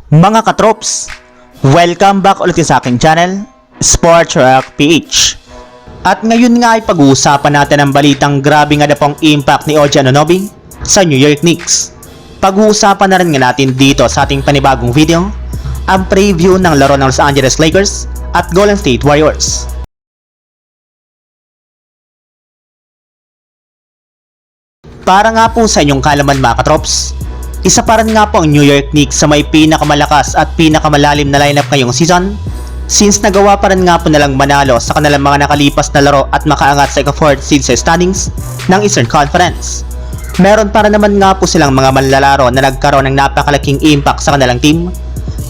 Mga katrops, welcome back ulit sa aking channel, Sports Rock PH. At ngayon nga ay pag-uusapan natin ang balitang grabe nga na pong impact ni OG Anunoby sa New York Knicks. Pag-uusapan na rin nga natin dito sa ating panibagong video, ang preview ng laro ng Los Angeles Lakers at Golden State Warriors. Para nga po sa inyong kalaman mga katrops, isa pa rin nga po ang New York Knicks sa may pinakamalakas at pinakamalalim na lineup ngayong season, since nagawa pa rin nga po nalang manalo sa kanilang mga nakalipas na laro at makaangat sa ika-4th seed sa standings ng Eastern Conference. Meron para naman nga po silang mga manlalaro na nagkaroon ng napakalaking impact sa kanilang team,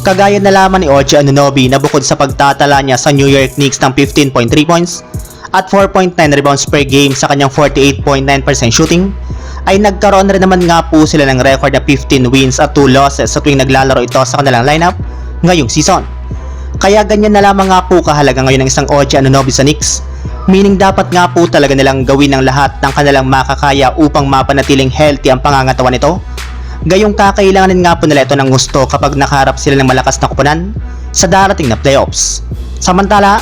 kagaya na lamang ni OG Anunoby na bukod sa pagtatala niya sa New York Knicks ng 15.3 points at 4.9 rebounds per game sa kanyang 48.9% shooting, ay nagkaroon rin naman nga po sila ng record na 15 wins at 2 losses sa tuwing naglalaro ito sa kanilang lineup ngayong season. Kaya ganyan na lamang nga po kahalaga ngayon ng isang OG Anunoby sa Knicks, meaning dapat nga po talaga nilang gawin ang lahat ng kanilang makakaya upang mapanatiling healthy ang pangangatawan nito. Gayong kakailanganin nga po nila ito ng gusto kapag nakaharap sila ng malakas na kupunan sa darating na playoffs. Samantala,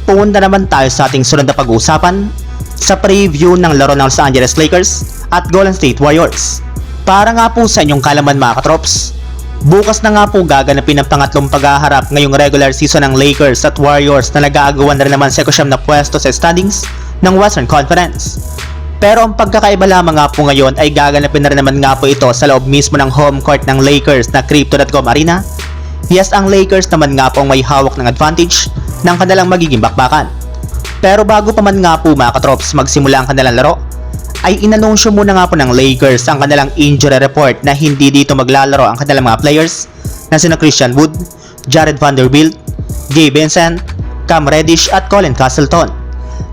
pumunta naman tayo sa ating sunod na pag-uusapan sa preview ng laro ng Los Angeles Lakers at Golden State Warriors. Para nga po sa inyong kalaman mga katrops, bukas na nga po gaganapin ang pangatlong paghaharap ngayong regular season ng Lakers at Warriors na nag-aagawan na rin naman sa ika-9 na pwesto sa standings ng Western Conference. Pero ang pagkakaiba lamang nga po ngayon ay gaganapin na rin naman nga po ito sa loob mismo ng home court ng Lakers na Crypto.com Arena. Yes, ang Lakers naman nga po ang may hawak ng advantage ng kanilang magiging bakbakan. Pero bago pa man nga po mga katrops magsimula ang kanilang laro, ay inanunsyo muna nga po ng Lakers ang kanilang injury report na hindi dito maglalaro ang kanilang mga players na sina Christian Wood, Jared Vanderbilt, Gabe Vincent, Cam Reddish at Colin Castleton.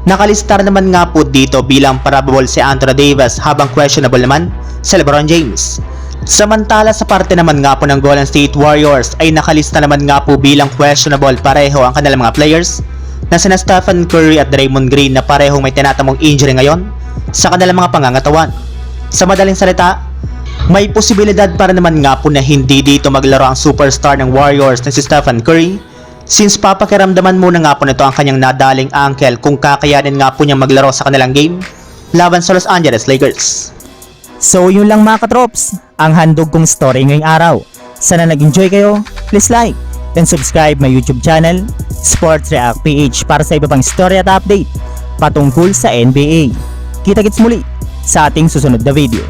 Nakalistar naman nga po dito bilang probable si Anthony Davis habang questionable naman si LeBron James. Samantala sa parte naman nga po ng Golden State Warriors ay nakalista naman nga po bilang questionable pareho ang kanilang mga players na sina Stephen Curry at Draymond Green na parehong may tinatamong injury ngayon sa kanilang mga pangangatawan. Sa madaling salita, may posibilidad para naman nga po na hindi dito maglaro ang superstar ng Warriors na si Stephen Curry, since papakiramdaman muna nga po nito ang kanyang nadaling ankle kung kakayanin nga po niyang maglaro sa kanilang game laban sa Los Angeles Lakers. So yun lang mga katrops, ang handog kong story ngayong araw. Sana nag-enjoy kayo, please like and subscribe my YouTube channel, Sports React PH, para sa iba pang story at update patungkol sa NBA. Kita-kits muli sa ating susunod na video.